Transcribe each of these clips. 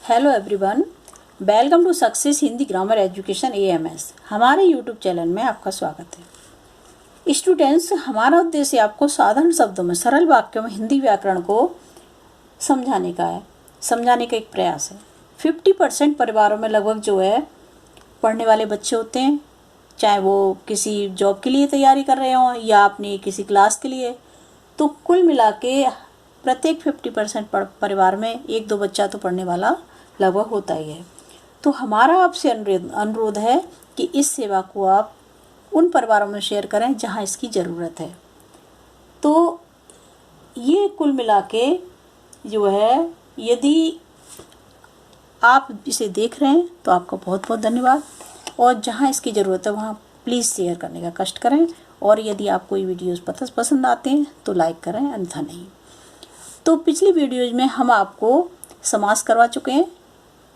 Hello everyone, welcome to success Hindi grammar education AMS। हमारे YouTube channel में आपका स्वागत है। स्टूडेंट्स, हमारा उद्देश्य आपको साधारण शब्दों में सरल वाक्यों में हिंदी व्याकरण को समझाने का एक प्रयास है। 50% परिवारों में लगभग जो है पढ़ने वाले बच्चे होते हैं, चाहे वो किसी जॉब के लिए तैयारी कर रहे हों या अपनी किसी क्लास के लिए। तो कुल मिला के प्रत्येक 50% परिवार में एक दो बच्चा तो पढ़ने वाला लगभग होता ही है। तो हमारा आपसे अनुरोध है कि इस सेवा को आप उन परिवारों में शेयर करें जहां इसकी ज़रूरत है। तो ये कुल मिला के जो है, यदि आप इसे देख रहे हैं तो आपका बहुत बहुत धन्यवाद, और जहां इसकी ज़रूरत है वहां प्लीज़ शेयर करने का कष्ट करें। और यदि आपको ये वीडियोज़ पसंद आते हैं तो लाइक करें, अन्यथा नहीं। तो पिछली वीडियोज़ में हम आपको समास करवा चुके हैं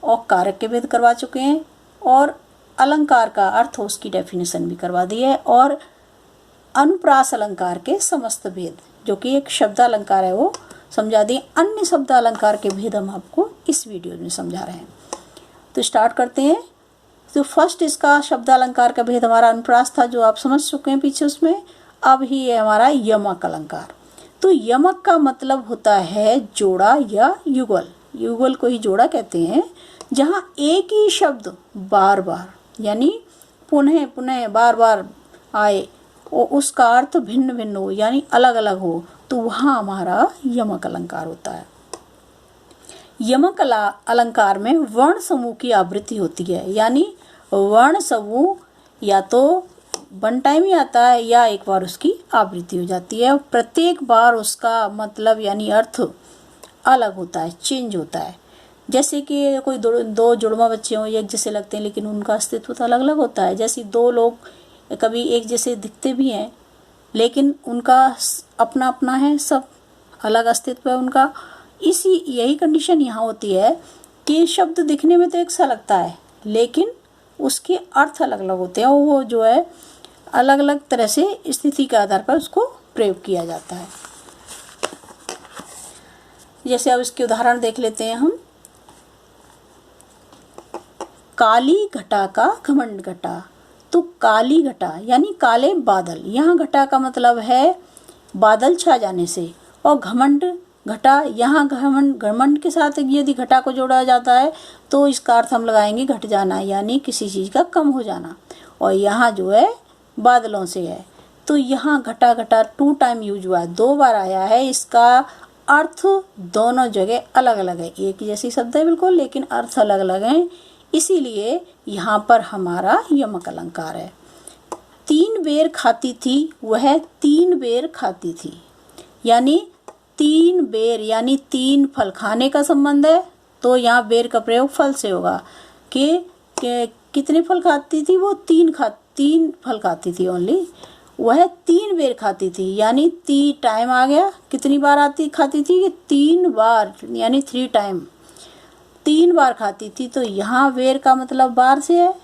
और कारक के भेद करवा चुके हैं, और अलंकार का अर्थ उसकी डेफिनेशन भी करवा दी है, और अनुप्रास अलंकार के समस्त भेद जो कि एक शब्द अलंकार है वो समझा दिए। अन्य शब्द अलंकार के भेद हम आपको इस वीडियो में समझा रहे हैं। तो स्टार्ट करते हैं। तो फर्स्ट इसका शब्द अलंकार का भेद हमारा अनुप्रास था, जो आप समझ चुके हैं पीछे उसमें। अब ही है हमारा यमक अलंकार। तो यमक का मतलब होता है जोड़ा या युगल। युगल को ही जोड़ा कहते हैं, जहाँ एक ही शब्द बार बार यानी पुनः पुनः बार बार आए और उसका अर्थ भिन्न भिन्न हो यानी अलग अलग हो, तो वहाँ हमारा यमक अलंकार होता है। यमक अलंकार में वर्ण समूह की आवृत्ति होती है, यानी वर्ण समूह या तो वन टाइम ही आता है या एक बार उसकी आवृत्ति हो जाती है। प्रत्येक बार उसका मतलब यानी अर्थ अलग होता है, चेंज होता है। जैसे कि कोई दो जुड़वा बच्चे हों, एक जैसे लगते हैं लेकिन उनका अस्तित्व तो अलग अलग होता है। जैसे दो लोग कभी एक जैसे दिखते भी हैं लेकिन उनका अपना अपना है, सब अलग अस्तित्व है उनका। यही कंडीशन यहाँ होती है कि शब्द दिखने में तो एक सा लगता है लेकिन उसके अर्थ अलग अलग होते हैं, और वो जो है अलग अलग तरह से स्थिति के आधार पर उसको प्रयोग किया जाता है। जैसे अब इसके उदाहरण देख लेते हैं हम। काली घटा का घमंड घटा। तो काली घटा यानी काले बादल, यहाँ घटा का मतलब है बादल छा जाने से, और घमंड घटा, यहाँ घमंड के साथ यदि घटा को जोड़ा जाता है तो इसका अर्थ हम लगाएंगे घट जाना, यानी किसी चीज़ का कम हो जाना। और यहाँ जो है बादलों से है, तो यहाँ घटा घटा 2 टाइम यूज हुआ है, 2 बार आया है। इसका अर्थ दोनों जगह अलग अलग है, एक ही जैसी शब्द है बिल्कुल लेकिन अर्थ अलग अलग हैं, इसीलिए यहाँ पर हमारा यमक अलंकार है। 3 बेर खाती थी, वह 3 बेर खाती थी, यानी 3 बेर यानी 3 फल खाने का संबंध है। तो यहाँ बेर का प्रयोग फल से होगा कि कितने फल खाती थी, वो 3 फल खाती थी ओनली। वह 3 बेर खाती थी यानी 3 टाइम आ गया। कितनी बार खाती थी? 3 बार यानी 3 टाइम, 3 बार खाती थी। तो यहाँ बेर का मतलब बार से है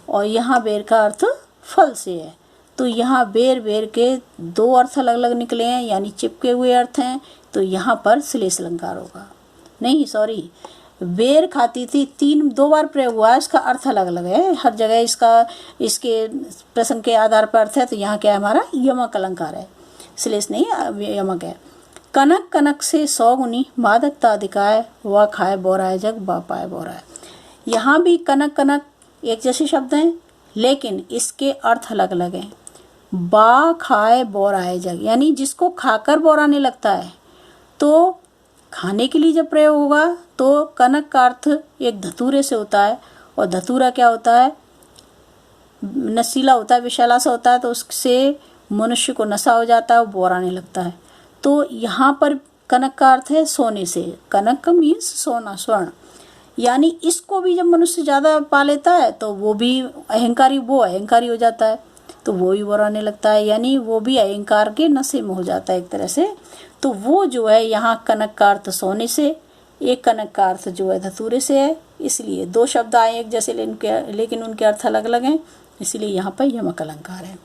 और यहाँ बेर का अर्थ फल से है। तो यहाँ बेर बेर के 2 अर्थ अलग अलग निकले हैं, यानी चिपके हुए अर्थ हैं। तो यहाँ पर श्लेष अलंकार होगा। नहीं सॉरी, बेर खाती थी 2 बार प्रयोग हुआ है, इसका अर्थ अलग अलग है हर जगह, इसके प्रसंग के आधार पर अर्थ है। तो यहाँ क्या है हमारा यमक अलंकार है, श्लेष नहीं यमक है। कनक कनक से 100 गुनी, मादकता अधिकाय, वह खाए बोराए जग बा पाए बोराए। यहाँ भी कनक कनक एक जैसे शब्द हैं लेकिन इसके अर्थ अलग अलग हैं। बा खाए बोराए जग यानी जिसको खाकर बोराने लगता है, तो खाने के लिए जब प्रयोग होगा तो कनक का अर्थ एक धतूरे से होता है, और धतूरा क्या होता है? नशीला होता है, विषैला सा होता है, तो उससे मनुष्य को नशा हो जाता है, वो बोराने लगता है। तो यहाँ पर कनक का अर्थ है सोने से। कनक मीन्स सोना, स्वर्ण, यानी इसको भी जब मनुष्य ज़्यादा पा लेता है तो वो भी अहंकारी हो जाता है, तो वो भी बोराने लगता है, यानी वो भी अहंकार के नशे में हो जाता है एक तरह से। तो वो जो है यहाँ कनक का अर्थ सोने से, एक कनक का अर्थ जो है धतूरे से है। इसलिए 2 शब्द आए एक जैसे लेकिन उनके अर्थ अलग अलग हैं, इसलिए यहाँ पर यमक अलंकार है।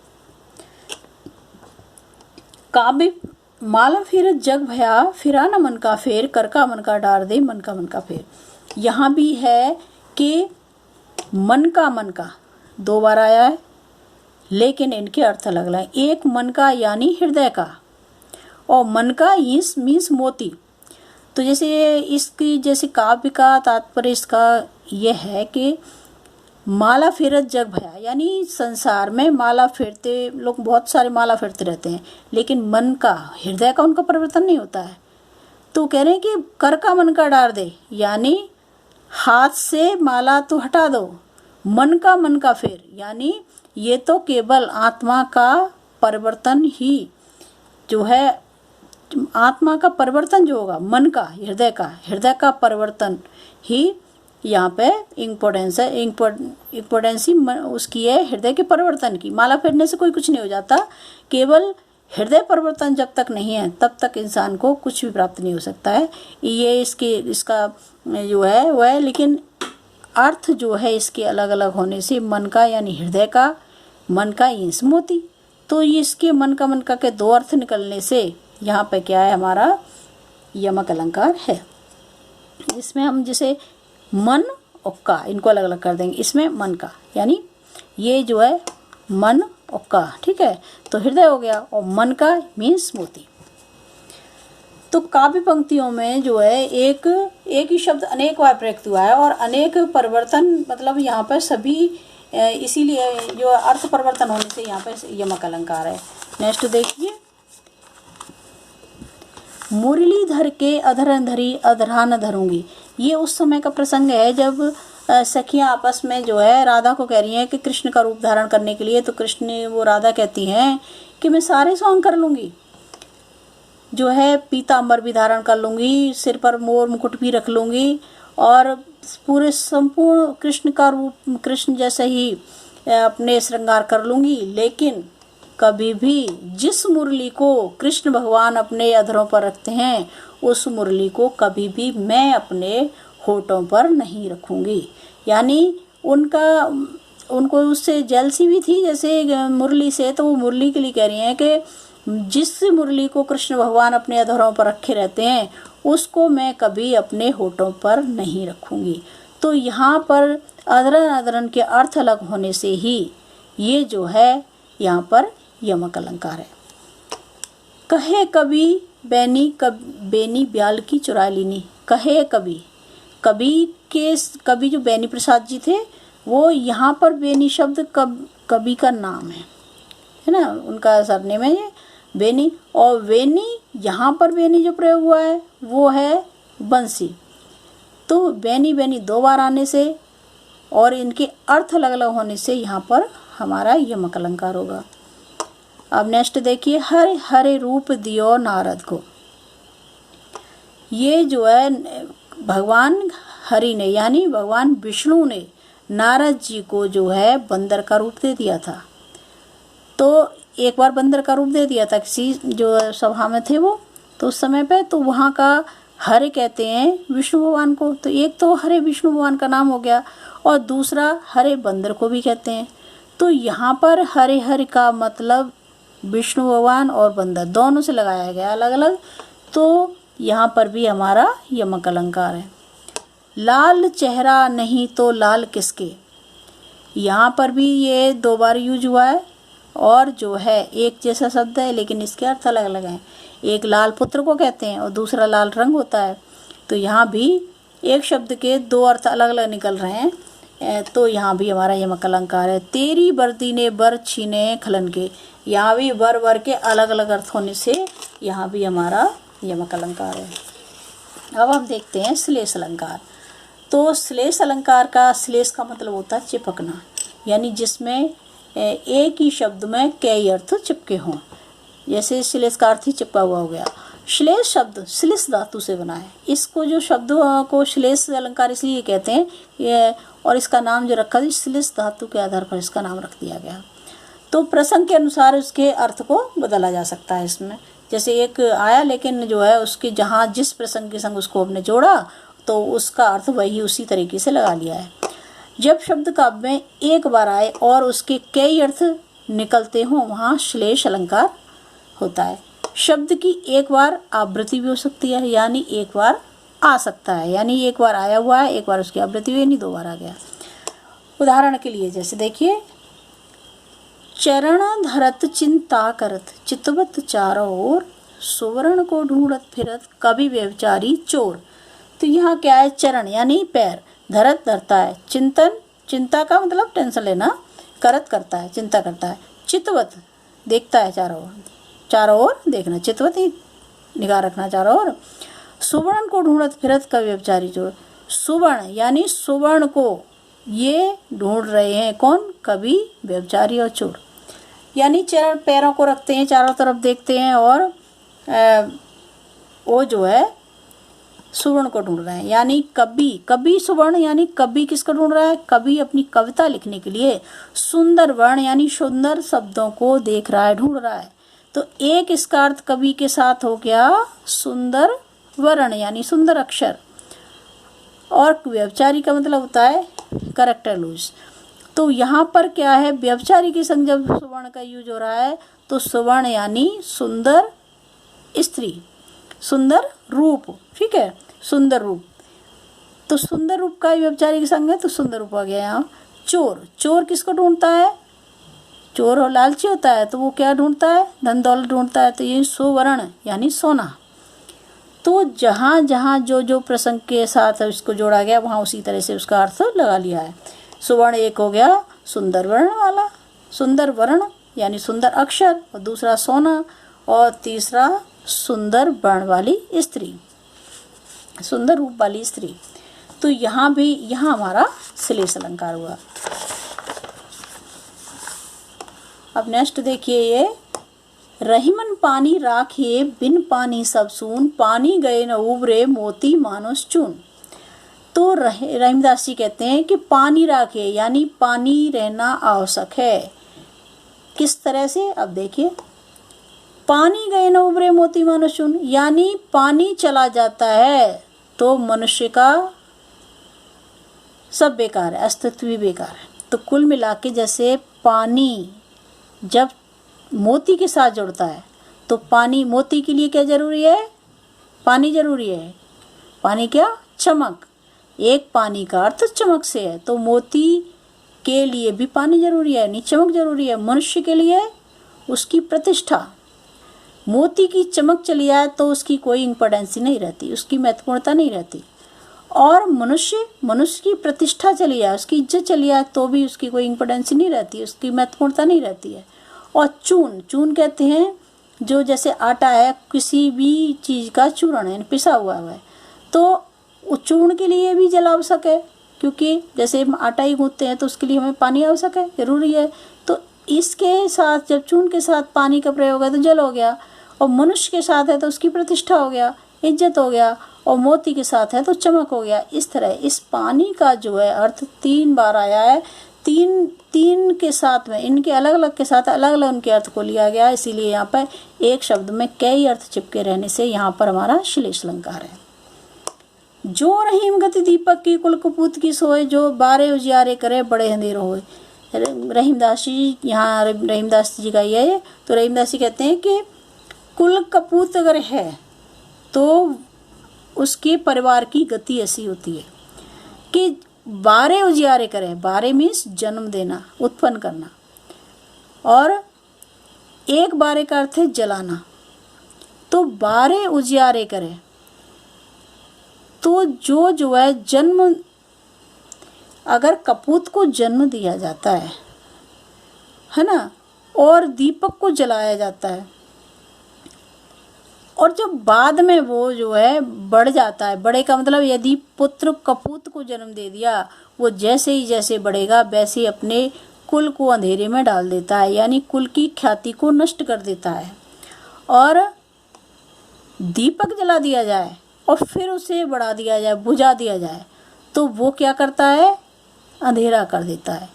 काव्य माला फिर जग भया, फिरा न मन का फेर, कर का मन का डार दे मन का फेर। यहाँ भी है कि मन का 2 बार आया है, लेकिन इनके अर्थ अलग अलग। एक मन का यानी हृदय का, और मन का मीन्स मोती। तो जैसे इसकी जैसे काव्य का तात्पर्य इसका यह है कि माला फेरत जग भया, यानी संसार में माला फेरते लोग बहुत सारे माला फेरते रहते हैं, लेकिन मन का हृदय का उनका परिवर्तन नहीं होता है। तो कह रहे हैं कि कर का मन का डार दे, यानी हाथ से माला तो हटा दो, मन का फेर, यानी ये तो केवल आत्मा का परिवर्तन ही जो है, आत्मा का परिवर्तन जो होगा, मन का हृदय का परिवर्तन ही यहाँ पे इम्पोर्टेंस है। इम्पोर्टेंसी उसकी है हृदय के परिवर्तन की। माला फेरने से कोई कुछ नहीं हो जाता, केवल हृदय परिवर्तन जब तक नहीं है तब तक इंसान को कुछ भी प्राप्त नहीं हो सकता है। ये इसका जो है वह है, लेकिन अर्थ जो है इसके अलग अलग होने से मन का यानी हृदय का, मन का ईंस मोती, तो ये इसके मन का के 2 अर्थ निकलने से यहाँ पे क्या है हमारा यमक अलंकार है। इसमें हम जैसे मन और का इनको अलग अलग कर देंगे। इसमें मन का यानी ये जो है मन और का, ठीक है, तो हृदय हो गया, और मन का मीन्स मोती। तो काव्य पंक्तियों में जो है एक ही शब्द अनेक बार प्रयुक्त हुआ है और अनेक परिवर्तन, मतलब यहाँ पर सभी, इसीलिए जो अर्थ परिवर्तन होने से यहाँ पर यमक अलंकार है। नेक्स्ट देखिए, मुरलीधर के अधरन धरी अधरान धरूंगी। ये उस समय का प्रसंग है जब सखियां आपस में जो है राधा को कह रही हैं कि कृष्ण का रूप धारण करने के लिए, तो कृष्ण वो राधा कहती हैं कि मैं सारे सॉन्ग कर लूँगी, जो है पीताम्बर भी धारण कर लूँगी, सिर पर मोर मुकुट भी रख लूँगी, और पूरे संपूर्ण कृष्ण का रूप कृष्ण जैसे ही अपने श्रृंगार कर लूँगी, लेकिन कभी भी जिस मुरली को कृष्ण भगवान अपने अधरों पर रखते हैं उस मुरली को कभी भी मैं अपने होठों पर नहीं रखूँगी। यानी उनको उससे जेलसी भी थी जैसे मुरली से, तो वो मुरली के लिए कह रही हैं कि जिस मुरली को कृष्ण भगवान अपने अधरों पर रखे रहते हैं उसको मैं कभी अपने होठों पर नहीं रखूँगी। तो यहाँ पर अधरन अधरन के अर्थ अलग होने से ही ये जो है यहाँ पर यमक अलंकार है। कहे कभी बेनी ब्याल की चुरा लीनी। कहे कभी जो बेनी प्रसाद जी थे वो यहाँ पर बेनी शब्द कवि का नाम है ना, उनका सरनेम है ये बेनी, और बेनी यहाँ पर बेनी जो प्रयोग हुआ है वो है बंसी। तो बेनी 2 बार आने से और इनके अर्थ अलग अलग होने से यहाँ पर हमारा यमक अलंकार होगा। अब नेक्स्ट देखिए, हरे हरे रूप दियो नारद को। ये जो है भगवान हरि ने यानी भगवान विष्णु ने नारद जी को जो है बंदर का रूप दे दिया था। तो एक बार बंदर का रूप दे दिया था किसी जो सभा में थे वो, तो उस समय पे तो वहाँ का हरे कहते हैं विष्णु भगवान को। तो एक तो हरे विष्णु भगवान का नाम हो गया और दूसरा हरे बंदर को भी कहते हैं। तो यहाँ पर हरे हरि का मतलब विष्णु भगवान और बंदर दोनों से लगाया गया अलग अलग। तो यहाँ पर भी हमारा यमक अलंकार है। लाल चेहरा नहीं तो लाल किसके, यहाँ पर भी ये 2 बार यूज हुआ है और जो है एक जैसा शब्द है लेकिन इसके अर्थ अलग अलग हैं। एक लाल पुत्र को कहते हैं और दूसरा लाल रंग होता है। तो यहाँ भी एक शब्द के 2 अर्थ अलग अलग निकल रहे हैं। तो यहाँ भी हमारा यमक अलंकार है। तेरी वर्दी ने बर छीने खलन के, यहाँ भी बर के अलग अलग अर्थ होने से यहाँ भी हमारा यमक अलंकार है। अब हम देखते हैं श्लेष अलंकार। तो श्लेष अलंकार का श्लेष का मतलब होता है चिपकना, यानी जिसमें एक ही शब्द में कई अर्थ चिपके हों। जैसे श्लेष का अर्थ ही चिपका हुआ हो गया। श्लेष शब्द श्लेष धातु से बना है। इसको जो शब्द को श्लेष अलंकार इसलिए कहते हैं और इसका नाम जो रखा है श्लेष धातु के आधार पर इसका नाम रख दिया गया। तो प्रसंग के अनुसार उसके अर्थ को बदला जा सकता है। इसमें जैसे एक आया लेकिन जो है उसके जहाँ जिस प्रसंग के संग उसको हमने जोड़ा तो उसका अर्थ वही उसी तरीके से लगा लिया है। जब शब्द काव्य में एक बार आए और उसके कई अर्थ निकलते हों वहाँ श्लेष अलंकार होता है। शब्द की एक बार आवृत्ति भी हो सकती है, यानी एक बार आ सकता है, यानी एक बार आया हुआ है, एक बार उसकी आवृत्ति हुई, नहीं 2 बार आ गया। उदाहरण के लिए जैसे देखिए, चरण धरत चिंता करत, चितवत चारों ओर, सुवर्ण को ढूंढत फिरत, कभी व्यभिचारी चोर। तो यहाँ क्या है, चरण यानी पैर, धरत धरता है, चिंतन चिंता का मतलब टेंशन लेना, करत करता है, चिंता करता है, चितवत देखता है चारों ओर देखना, चितवत ही निगाह रखना चारों ओर, सुवर्ण को ढूंढत फिरत, कभी व्यभिचारी चोर। सुवर्ण यानी सुवर्ण को ये ढूंढ रहे हैं कौन, कभी व्यभिचारी और चोर। यानी चरण पैरों को रखते हैं, चारों तरफ देखते हैं और वो जो है सुवर्ण को ढूंढ रहे हैं। यानी कभी सुवर्ण यानी कभी किसको ढूंढ रहा है, कभी अपनी कविता लिखने के लिए सुंदर वर्ण यानी सुंदर शब्दों को देख रहा है, ढूंढ रहा है। तो एक इसका अर्थ कवि के साथ हो गया सुंदर वर्ण यानी सुंदर अक्षर, और व्यभिचारी का मतलब होता है करेक्टर लूज। तो यहाँ पर क्या है, व्यभिचारी के संग जब सुवर्ण का यूज हो रहा है तो सुवर्ण यानी सुंदर स्त्री, सुंदर रूप, ठीक है, सुंदर रूप। तो सुंदर रूप का व्यभिचारी के संग है तो सुंदर रूप आ गया यहाँ। चोर किसको ढूंढता है, चोर और लालची होता है तो वो क्या ढूंढता है, धन दौलत ढूंढता है। तो ये सुवर्ण यानी सोना। तो जहाँ जहाँ जो प्रसंग के साथ इसको जोड़ा गया वहाँ उसी तरह से उसका अर्थ लगा लिया है। सुवर्ण एक हो गया सुंदर वर्ण वाला, सुंदर वर्ण यानी सुंदर अक्षर, और दूसरा सोना, और तीसरा सुंदर वर्ण वाली स्त्री, सुंदर रूप वाली स्त्री। तो यहाँ भी यहाँ हमारा श्लेष अलंकार हुआ। अब नेक्स्ट देखिए, ये रहीमन पानी राखे बिन पानी सब सून, पानी गए न उबरे मोती मानुष चून। तो रहीमदास जी कहते हैं कि पानी राखे यानी पानी रहना आवश्यक है। किस तरह से, अब देखिए, पानी गए न उबरे मोती मानुष चून, यानी पानी चला जाता है तो मनुष्य का सब बेकार है, अस्तित्व भी बेकार है। तो कुल मिला के जैसे पानी जब मोती के साथ जुड़ता है तो पानी, मोती के लिए क्या जरूरी है, पानी जरूरी है। पानी क्या, चमक, एक पानी का अर्थ चमक से है, तो मोती के लिए भी पानी जरूरी है, नहीं चमक जरूरी है। मनुष्य के लिए उसकी प्रतिष्ठा, मोती की चमक चली जाए तो उसकी कोई इम्पोर्टेंस नहीं रहती, उसकी महत्वपूर्णता नहीं रहती। और मनुष्य की प्रतिष्ठा चली जाए, उसकी इज्जत चली जाए तो भी उसकी कोई इम्पोर्टेंस नहीं रहती, उसकी महत्वपूर्णता नहीं रहती है। और चून कहते हैं जो जैसे आटा है, किसी भी चीज़ का चूर्ण है, पिसा हुआ है, तो चूर्ण के लिए भी जल आवश्यक है, क्योंकि जैसे हम आटा ही गूंथते हैं तो उसके लिए हमें पानी आवश्यक है, जरूरी है। तो इसके साथ जब चूर्ण के साथ पानी का प्रयोग है तो जल हो गया, और मनुष्य के साथ है तो उसकी प्रतिष्ठा हो गया, इज्जत हो गया, और मोती के साथ है तो चमक हो गया। इस तरह इस पानी का जो है अर्थ 3 बार आया है, तीन के साथ में, इनके अलग अलग के साथ अलग अलग उनके अर्थ को लिया गया, इसीलिए यहाँ पर एक शब्द में कई अर्थ चिपके रहने से यहाँ पर हमारा श्लेष अलंकार है। जो रहीम गति दीपक की कुल कपूत की सोए, जो बारे उजियारे करे बड़े अंधेरो होए। रहीमदास जी, यहाँ रहीमदास जी का ये है। तो रहीमदास जी कहते हैं कि कुल कपूत अगर है तो उसके परिवार की गति ऐसी होती है कि बारे उजियारे करें, बारे मीन्स जन्म देना, उत्पन्न करना, और एक बारे का अर्थ है जलाना। तो बारे उजियारे करें तो जो है जन्म, अगर कपूत को जन्म दिया जाता है ना, और दीपक को जलाया जाता है, और जब बाद में वो जो है बढ़ जाता है, बड़े का मतलब यदि पुत्र कपूत को जन्म दे दिया, वो जैसे ही जैसे बढ़ेगा वैसे ही अपने कुल को अंधेरे में डाल देता है, यानी कुल की ख्याति को नष्ट कर देता है। और दीपक जला दिया जाए और फिर उसे बढ़ा दिया जाए, बुझा दिया जाए, तो वो क्या करता है, अंधेरा कर देता है।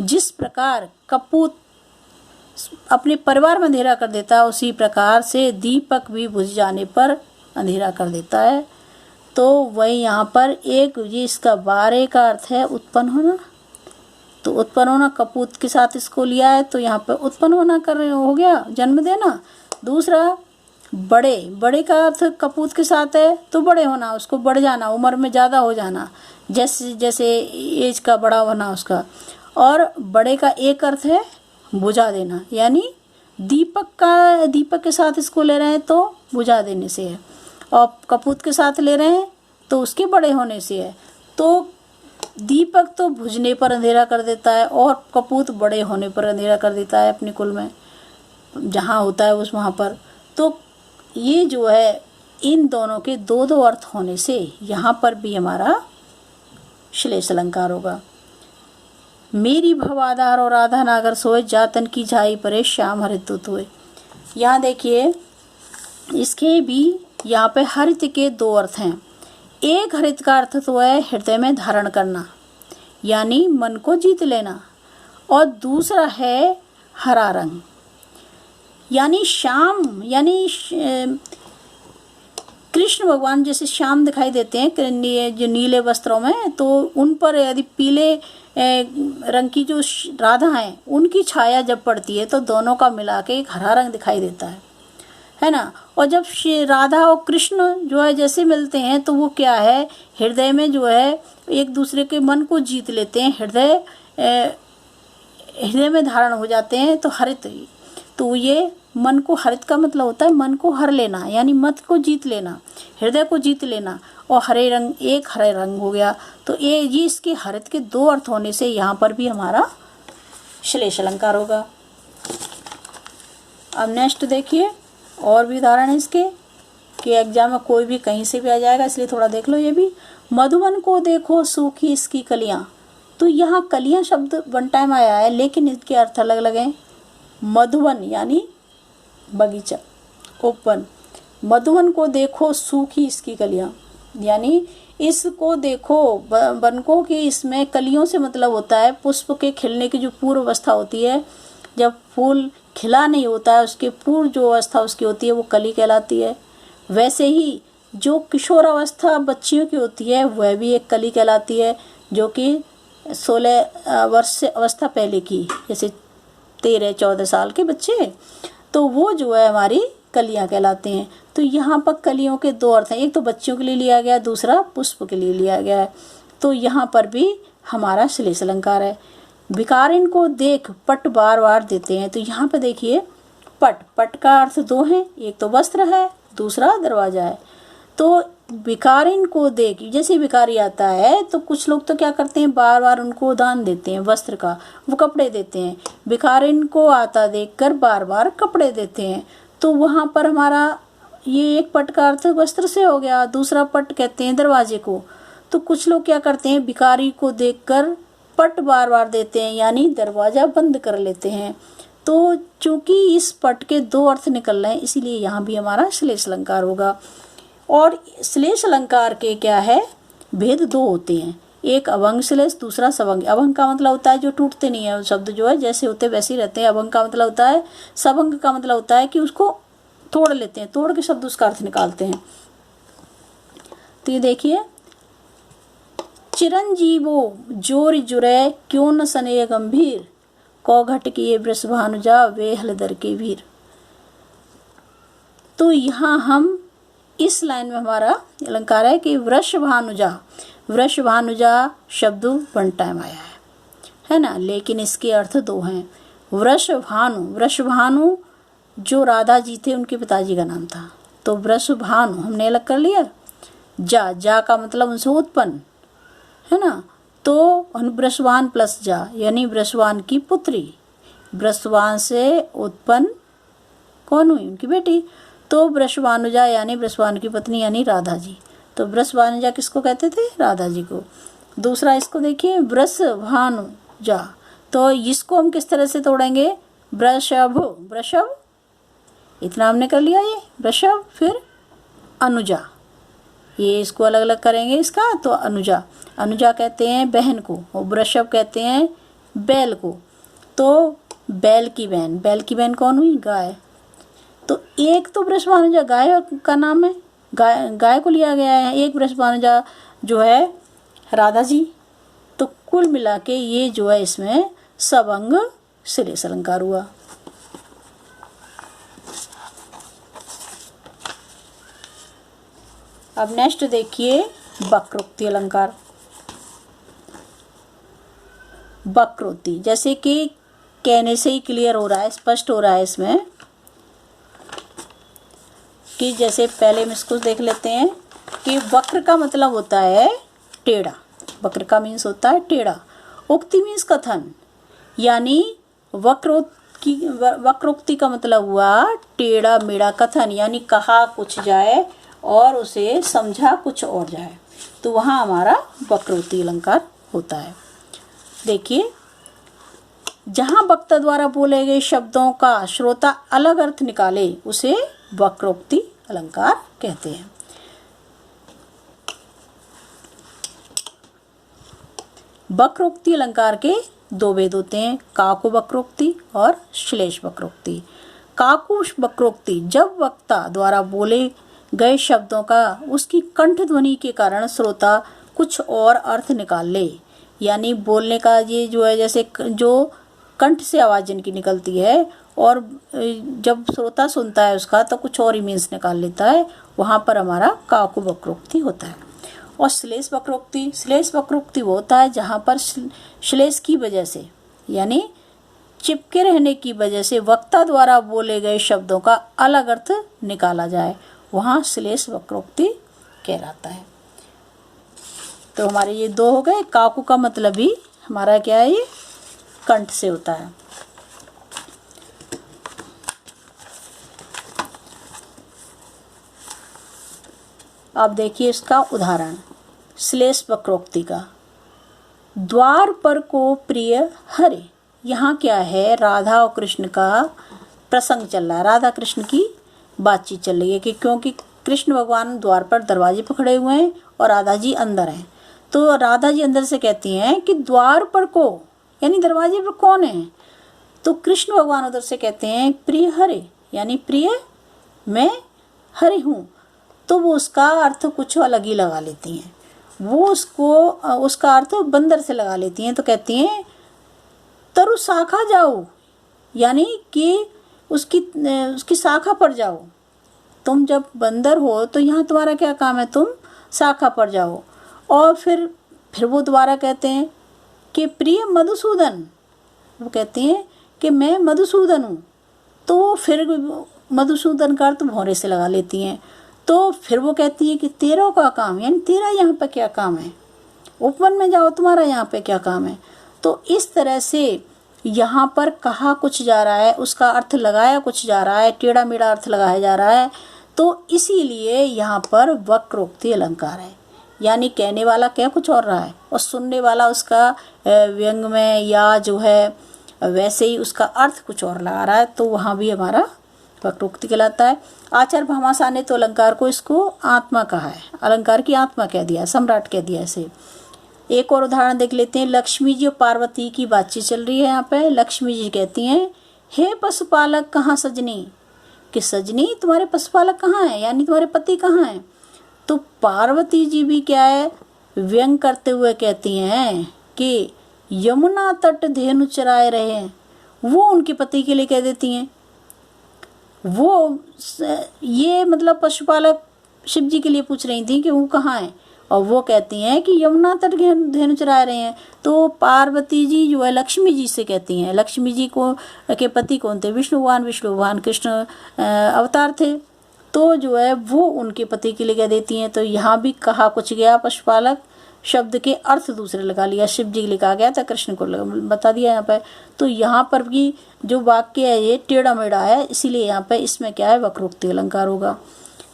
जिस प्रकार कपूत अपने परिवार में अंधेरा कर देता है, उसी प्रकार से दीपक भी बुझ जाने पर अंधेरा कर देता है। तो वही यहाँ पर एक इसका बारे का अर्थ है उत्पन्न होना। तो उत्पन्न होना कपूत के साथ इसको लिया है, तो यहाँ पर उत्पन्न होना कर हो गया, जन्म देना। दूसरा बड़े, बड़े का अर्थ कपूत के साथ है तो बड़े होना, उसको बढ़ जाना, उम्र में ज़्यादा हो जाना, जैसे जैसे एज का बड़ा होना उसका। और बड़े का एक अर्थ है बुझा देना, यानी दीपक के साथ इसको ले रहे हैं तो बुझा देने से है, और कपूत के साथ ले रहे हैं तो उसके बड़े होने से है। तो दीपक तो बुझने पर अंधेरा कर देता है और कपूत बड़े होने पर अंधेरा कर देता है अपने कुल में, जहाँ होता है उस वहाँ पर। तो ये जो है इन दोनों के दो दो अर्थ होने से यहाँ पर भी हमारा श्लेष अलंकार होगा। मेरी भव आधार और आधा नागर सोए, जातन की झाई परे श्याम हरित हुए। यहाँ देखिए इसके भी यहाँ पे हरित के दो अर्थ हैं। एक हरित का अर्थ तो है हृदय में धारण करना, यानी मन को जीत लेना, और दूसरा है हरा रंग, यानी श्याम, यानी कृष्ण भगवान जैसे श्याम दिखाई देते हैं जो नीले वस्त्रों में, तो उन पर यदि पीले रंग की जो राधा हैं उनकी छाया जब पड़ती है तो दोनों का मिला के एक हरा रंग दिखाई देता है ना। और जब राधा और कृष्ण जो है जैसे मिलते हैं तो वो क्या है, हृदय में जो है एक दूसरे के मन को जीत लेते हैं, हृदय में धारण हो जाते हैं। तो हरित, तो ये मन को, हरित का मतलब होता है मन को हर लेना, यानी मत को जीत लेना, हृदय को जीत लेना, और हरे रंग, एक हरे रंग हो गया। तो ये इसके हरित के दो अर्थ होने से यहाँ पर भी हमारा श्लेष अलंकार होगा। अब नेक्स्ट देखिए, और भी उदाहरण है इसके कि एग्जाम में कोई भी कहीं से भी आ जाएगा, इसलिए थोड़ा देख लो ये भी। मधुवन को देखो सूखी इसकी कलियां। तो यहाँ कलियां शब्द वन टाइम आया है लेकिन इसके अर्थ अलग अलग हैं। मधुवन यानी बगीचा, ओपन। मधुवन को देखो सूखी इसकी कलियां, यानी इसको देखो वन को कि इसमें कलियों से मतलब होता है पुष्प के खिलने की जो पूर्व अवस्था होती है, जब फूल खिला नहीं होता है उसके पूर्व जो अवस्था उसकी होती है वो कली कहलाती है। वैसे ही जो किशोर अवस्था बच्चियों की होती है वह भी एक कली कहलाती है, जो कि 16 वर्ष से अवस्था पहले की, जैसे 13-14 साल के बच्चे, तो वो जो है हमारी कलियां कहलाते हैं। तो यहाँ पर कलियों के दो अर्थ हैं, एक तो बच्चियों के लिए लिया गया है, दूसरा पुष्प के लिए लिया गया है। तो यहाँ पर भी हमारा श्लेष अलंकार है। विकारिन को देख पट बार बार देते हैं। तो यहाँ पे देखिए पट का अर्थ दो हैं, एक तो वस्त्र है, दूसरा दरवाजा है। तो विकारिन को देख, जैसे विकारी आता है तो कुछ लोग तो क्या करते हैं, बार बार उनको दान देते हैं वस्त्र का, वो कपड़े देते हैं। विकारिन को आता देखकर बार बार कपड़े देते हैं। तो वहाँ पर हमारा ये एक पट का अर्थ वस्त्र से हो गया, दूसरा पट कहते हैं दरवाजे को। तो कुछ लोग क्या करते हैं, भिखारी को देखकर पट बार बार देते हैं, यानी दरवाजा बंद कर लेते हैं। तो चूंकि इस पट के दो अर्थ निकल रहे हैं इसीलिए यहाँ भी हमारा श्लेष अलंकार होगा। और श्लेष अलंकार के क्या है, भेद दो होते हैं, एक अभंग श्लेष, दूसरा सभंग। अभंग का मतलब होता है जो टूटते नहीं है, शब्द जो है जैसे होते वैसे ही रहते हैं। अभंग का मतलब होता है, सभंग का मतलब होता है कि उसको तोड़ लेते हैं, तोड़ के शब्द उसका अर्थ निकालते हैं। तो ये देखिए, चिरंजीवो जोर जुरे क्यों न सने गंभीर, कौ घट किए वृषभानुजा वे हलदर के वीर। तो यहाँ हम इस लाइन में हमारा अलंकार है कि वृषभानुजा, वृषभानुजा शब्द वन टाइम आया है ना, लेकिन इसके अर्थ दो हैं। वृषभानु, वृषभानु जो राधा जी थे उनके पिताजी का नाम था, तो वृषभानु हमने अलग कर लिया। जा का मतलब उनसे उत्पन्न है ना, तो वृषवान प्लस जा यानी वृषवान की पुत्री, वृषवान से उत्पन्न कौन हुई, उनकी बेटी। तो वृषभानुजा यानी वृषवान की पत्नी यानी राधा जी। तो वृषभानुजा किसको कहते थे, राधा जी को। दूसरा इसको देखिए वृषभानुजा, तो इसको हम किस तरह से तोड़ेंगे, वृषभ, वृषभ इतना हमने कर लिया, ये वृषभ, फिर अनुजा, ये इसको अलग अलग करेंगे इसका, तो अनुजा, अनुजा कहते हैं बहन को, और वृषभ कहते हैं बैल को। तो बैल की बहन, बैल की बहन कौन हुई, गाय। तो एक तो वृषभानुजा गाय का नाम है, गाय को लिया गया है, एक वृषभानुजा जो है राधा जी। तो कुल मिला के ये जो है इसमें सभंग श्लेष अलंकार हुआ। अब नेक्स्ट देखिए वक्रोक्ति अलंकार। वक्रोक्ति जैसे कि कहने से ही क्लियर हो रहा है, स्पष्ट हो रहा है इसमें कि जैसे पहले हम इसको देख लेते हैं कि वक्र का मतलब होता है टेढ़ा। वक्र का मीन्स होता है टेढ़ा। उक्ति मीन्स कथन, यानी वक्रोक्ति का मतलब हुआ टेढ़ा मेढ़ा कथन, यानी कहा कुछ जाए और उसे समझा कुछ और जाए, तो वहाँ हमारा वक्रोक्ति अलंकार होता है। देखिए, जहाँ वक्ता द्वारा बोले गए शब्दों का श्रोता अलग अर्थ निकाले उसे वक्रोक्ति अलंकार कहते हैं। वक्रोक्ति अलंकार के दो भेद होते हैं, काकु वक्रोक्ति और श्लेष वक्रोक्ति। काकु वक्रोक्ति जब वक्ता द्वारा बोले गए शब्दों का उसकी कंठ ध्वनि के कारण श्रोता कुछ और अर्थ निकाल ले, यानी बोलने का ये जो है, जैसे जो कंठ से आवाज़ जिनकी निकलती है और जब श्रोता सुनता है उसका तो कुछ और ही मीन्स निकाल लेता है, वहाँ पर हमारा काकु वक्रोक्ति होता है। और श्लेष वक्रोक्ति वो होता है जहाँ पर श्लेष की वजह से, यानी चिपके रहने की वजह से वक्ता द्वारा बोले गए शब्दों का अलग अर्थ निकाला जाए, वहाँ श्लेष वक्रोक्ति कहलाता है। तो हमारे ये दो हो गए। काकु का मतलब भी हमारा क्या है, ये कंठ से होता है। अब देखिए इसका उदाहरण श्लेष वक्रोक्ति का। द्वार पर को प्रिय हरे, यहाँ क्या है, राधा और कृष्ण का प्रसंग चल रहा है, राधा कृष्ण की बातचीत चल रही है कि क्योंकि कृष्ण भगवान द्वार पर दरवाजे पर खड़े हुए हैं और राधा जी अंदर हैं। तो राधा जी अंदर से कहती हैं कि द्वार पर को, यानी दरवाजे पर कौन है, तो कृष्ण भगवान उधर से कहते हैं प्रिय हरे, यानी प्रिय मैं हरे हूँ। तो वो उसका अर्थ कुछ अलग ही लगा लेती हैं, वो उसका अर्थ बंदर से लगा लेती हैं। तो कहती हैं तरु शाखा जाओ, यानी कि उसकी शाखा पर जाओ। तुम जब बंदर हो तो यहाँ तुम्हारा क्या काम है, तुम शाखा पर जाओ। और फिर वो दोबारा कहते हैं कि प्रिय मधुसूदन, वो कहती हैं कि मैं मधुसूदन हूँ। तो फिर मधुसूदन का अर्थ भौरे से लगा लेती हैं। तो फिर वो कहती है कि तेरा का काम, यानी तेरा यहाँ पर क्या काम है, उपवन में जाओ, तुम्हारा यहाँ पे क्या काम है। तो इस तरह से यहाँ पर कहा कुछ जा रहा है, उसका अर्थ लगाया कुछ जा रहा है, टेढ़ा मेढ़ा अर्थ लगाया जा रहा है। तो इसीलिए यहाँ पर वक्रोक्ति अलंकार है, यानी कहने वाला कह कुछ और रहा है और सुनने वाला उसका व्यंग में या जो है वैसे ही उसका अर्थ कुछ और लगा रहा है, तो वहाँ भी हमारा वक्रोक्ति कहलाता है। आचार्य भामाशाह ने तो अलंकार को इसको आत्मा कहा है, अलंकार की आत्मा कह दिया, सम्राट कह दिया इसे। एक और उदाहरण देख लेते हैं। लक्ष्मी जी और पार्वती की बातचीत चल रही है। यहाँ पे लक्ष्मी जी कहती हैं हे पशुपालक कहाँ सजनी, कि सजनी तुम्हारे पशुपालक कहाँ हैं, यानी तुम्हारे पति कहाँ हैं। तो पार्वती जी भी क्या है, व्यंग करते हुए कहती हैं कि यमुना तट धेनु चराए रहे हैं। वो उनके पति के लिए कह देती हैं, वो ये मतलब पशुपालक शिव जी के लिए पूछ रही थी कि वो कहाँ है, और वो कहती हैं कि यमुना तट धेनु चरा रहे हैं। तो पार्वती जी जो है लक्ष्मी जी से कहती हैं, लक्ष्मी जी को के पति कौन थे, विष्णु भगवान कृष्ण अवतार थे। तो जो है वो उनके पति के लिए कह देती हैं। तो यहाँ भी कहा कुछ गया, पशुपालक शब्द के अर्थ दूसरे लगा लिया, शिव जी के लिए कहा गया था, कृष्ण को बता दिया यहाँ पर। तो यहाँ पर भी जो वाक्य है ये टेढ़ा मेढ़ा है, इसीलिए यहाँ पर इसमें क्या है, वक्रोक्ति अलंकार होगा।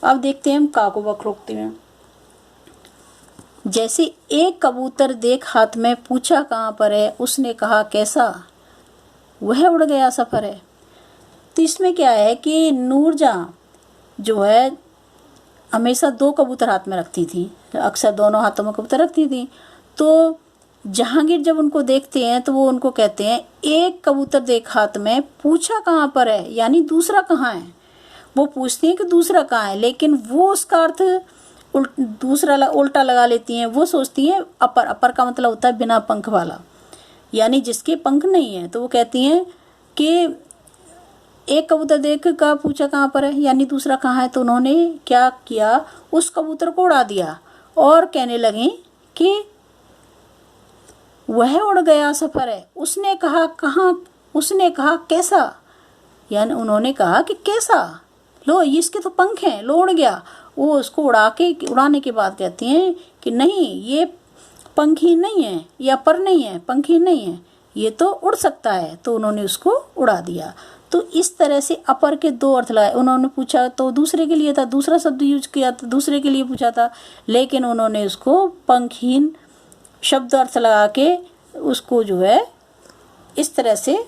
अब देखते हैं हम काकु वक्रोक्ति में। जैसे एक कबूतर देख हाथ में, पूछा कहाँ पर है, उसने कहा कैसा, वह उड़ गया सफर है। तो इसमें क्या है कि नूरजहां जो है हमेशा दो कबूतर हाथ में रखती थी, अक्सर दोनों हाथों में कबूतर रखती थी। तो जहांगीर जब उनको देखते हैं तो वो उनको कहते हैं एक कबूतर देख हाथ में, पूछा कहाँ पर है, यानी दूसरा कहाँ है। वो पूछती हैं कि दूसरा कहाँ है, लेकिन वो उसका अर्थ दूसरा उल्टा लगा लेती हैं। वो सोचती हैं अपर का मतलब होता है बिना पंख वाला, यानी जिसके पंख नहीं है। तो वो कहती हैं कि एक कबूतर देख कर पूछा कहाँ पर है, यानी दूसरा कहाँ है, तो उन्होंने क्या किया, उस कबूतर को उड़ा दिया और कहने लगे कि वह उड़ गया सफर है। उसने कहा कहाँ, उसने कहा कैसा, यानी उन्होंने कहा कि कैसा, लो ये इसके तो पंख हैं, लो उड़ गया। वो उसको उड़ाने के बाद कहती हैं कि नहीं, ये पंखी नहीं है या पर नहीं है, पंखी नहीं है, ये तो उड़ सकता है। तो उन्होंने उसको उड़ा दिया। तो इस तरह से अपर के दो अर्थ लगाए। उन्होंने पूछा तो दूसरे के लिए था, दूसरा शब्द यूज किया था, दूसरे के लिए पूछा था, लेकिन उन्होंने उसको पंखहीन शब्द अर्थ लगा के उसको जो है इस तरह से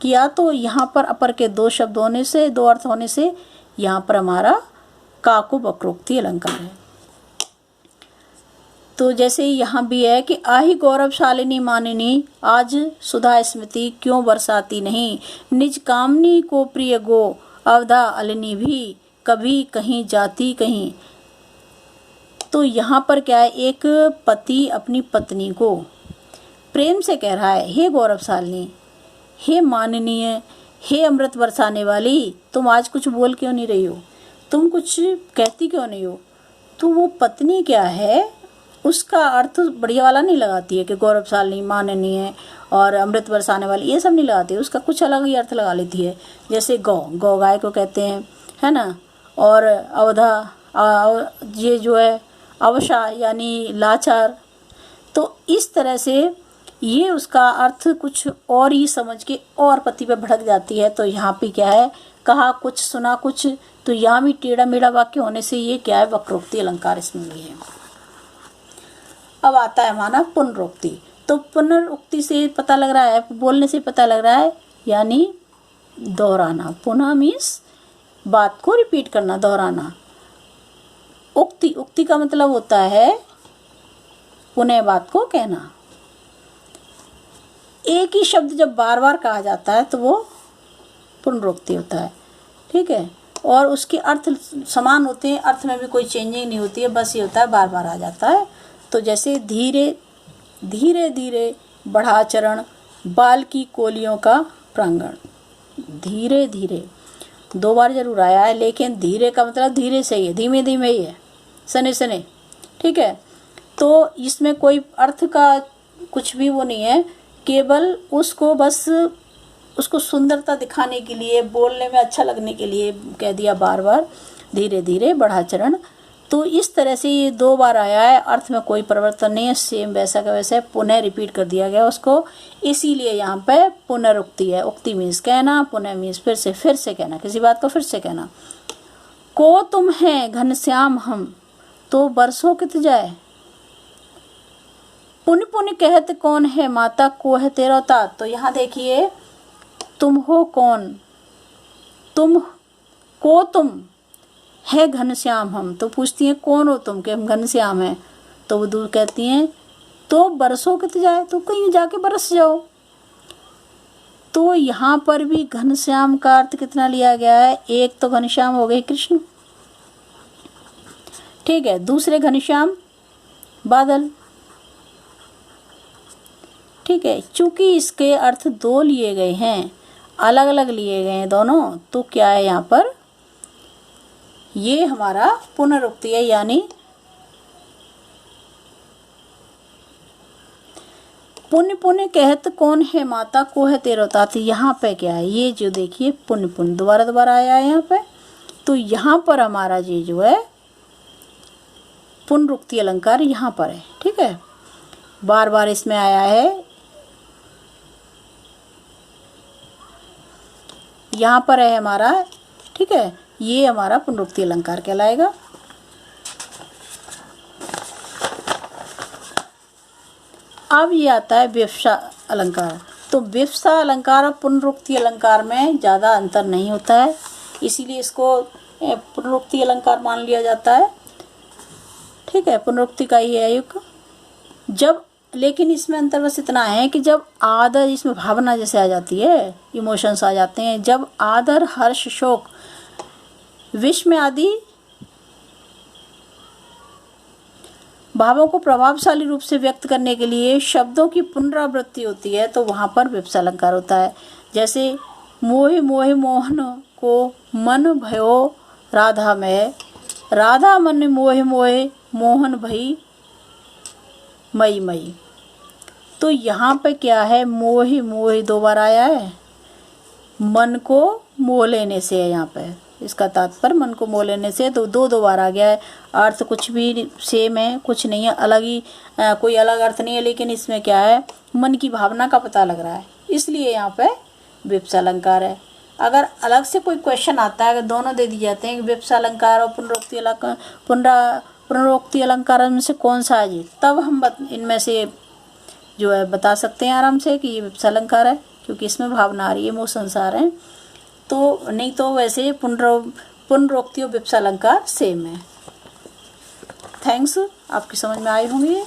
किया। तो यहाँ पर अपर के दो शब्द होने से, दो अर्थ होने से यहाँ पर हमारा का को वक्रोक्ति अलंकार है। तो जैसे यहाँ भी है कि आही गौरवशालिनी मानिनी, आज सुधा स्मृति क्यों बरसाती नहीं, निज कामनी को प्रिय गो, अवधा अलनी भी कभी कहीं जाती कहीं। तो यहाँ पर क्या है, एक पति अपनी पत्नी को प्रेम से कह रहा है, हे गौरवशालिनी, हे माननीय, हे अमृत बरसाने वाली, तुम आज कुछ बोल क्यों नहीं रही हो, तुम कुछ कहती क्यों नहीं हो। तो वो पत्नी क्या है, उसका अर्थ बढ़िया वाला नहीं लगाती है कि गौरवशालिनी, माननीय और अमृत बरसाने वाली, ये सब नहीं लगाती है, उसका कुछ अलग ही अर्थ लगा लेती है। जैसे गौ गाय को कहते हैं, है ना, और अवधा ये जो है अवशा यानी लाचार। तो इस तरह से ये उसका अर्थ कुछ और ही समझ के और पति पे भड़क जाती है। तो यहाँ पे क्या है, कहा कुछ सुना कुछ, तो यहाँ भी टेढ़ा मेढ़ा वाक्य होने से ये क्या है, वक्रोक्ति अलंकार इसमें भी है। अब आता है हमारा पुनरुक्ति। तो पुनरुक्ति से पता लग रहा है, बोलने से पता लग रहा है, यानी दोहराना। पुनः मीन्स बात को रिपीट करना, दोहराना। उक्ति का मतलब होता है पुनः बात को कहना। एक ही शब्द जब बार बार कहा जाता है तो वो पुनरुक्ति होता है, ठीक है। और उसके अर्थ समान होते हैं, अर्थ में भी कोई चेंजिंग नहीं होती है, बस ये होता है बार बार आ जाता है। तो जैसे धीरे धीरे धीरे बढ़ा चरण, बाल की कोलियों का प्रांगण। धीरे धीरे दो बार जरूर आया है, लेकिन धीरे का मतलब धीरे से ही है, धीमे धीमे ही है, सने सने, ठीक है। तो इसमें कोई अर्थ का कुछ भी वो नहीं है, केवल उसको बस उसको सुंदरता दिखाने के लिए, बोलने में अच्छा लगने के लिए कह दिया बार बार, धीरे धीरे बढ़ा चरण। तो इस तरह से ये दो बार आया है, अर्थ में कोई परिवर्तन नहीं है, सेम वैसा का वैसा पुनः रिपीट कर दिया गया उसको, इसीलिए यहाँ पे पुनरुक्ति है। उक्ति मीन्स कहना, पुनः मीन्स फिर से कहना, किसी बात को फिर से कहना। को तुम है घनश्याम हम, तो बरसों कित जाए, पुण्य पुण्य कहत कौन है माता, को है तेरा तात। तो यहाँ देखिए, तुम हो कौन, तुम को तुम है घनश्याम हम। तो पूछती हैं कौन हो तुम, कि हम घनश्याम हैं। तो वो दूर कहती हैं तो बरसों कित जाए, तो कहीं जाके बरस जाओ। तो यहाँ पर भी घनश्याम का अर्थ कितना लिया गया है, एक तो घनश्याम हो गए कृष्ण, ठीक है, दूसरे घनश्याम बादल, ठीक है। चूंकि इसके अर्थ दो लिए गए हैं, अलग अलग लिए गए हैं दोनों, तो क्या है यहाँ पर, ये हमारा पुनरुक्ति है, यानी पुण्य पुण्य कहत कौन है माता, को है तेरा तात। यहाँ पे क्या है, ये जो देखिए पुण्य पुण्य दोबारा आया है यहाँ पे। तो यहाँ पर हमारा ये जो है पुनरुक्ति अलंकार यहाँ पर है, ठीक है, बार बार इसमें आया है। यहाँ पर है हमारा, ठीक है, ये हमारा पुनरुक्ति अलंकार कहलाएगा। अब ये आता है विवक्षा अलंकार। तो विवक्षा अलंकार और पुनरुक्ति अलंकार में ज़्यादा अंतर नहीं होता है, इसीलिए इसको पुनरुक्ति अलंकार मान लिया जाता है, ठीक है, पुनरुक्ति का ही है युग। जब, लेकिन इसमें अंतर बस इतना है कि जब आदर, इसमें भावना जैसे आ जाती है, इमोशंस आ जाते हैं, जब आदर हर्ष शोक विषम आदि भावों को प्रभावशाली रूप से व्यक्त करने के लिए शब्दों की पुनरावृत्ति होती है, तो वहाँ पर विवक्षा अलंकार होता है। जैसे मोहे मोहे मोहन को मन भयो राधा में, राधा मन मोहे मोहे मोहन भई मई मई। तो यहाँ पे क्या है, मोहे मोहे दो बार आया है, मन को मोह लेने से है। यहाँ पे इसका तात्पर्य मन को मोह लेने से, तो दो बार आ गया है। अर्थ कुछ भी सेम है, कुछ नहीं है, अलग ही कोई अलग अर्थ नहीं है, लेकिन इसमें क्या है, मन की भावना का पता लग रहा है, इसलिए यहाँ पे विप्सा अलंकार है। अगर अलग से कोई क्वेश्चन आता है, अगर दोनों दे दिए जाते हैं कि विप्सा अलंकार और पुनरोक्ति अलंकार में से कौन सा है जी, तब हम इनमें से जो है बता सकते हैं आराम से कि ये विप्सा अलंकार है, क्योंकि इसमें भावना आ रही है, इमोशंस आ रहे हैं। तो नहीं तो वैसे पुनरोक्ति और विप्सा अलंकार सेम है। थैंक्स, आपकी समझ में आए होंगे।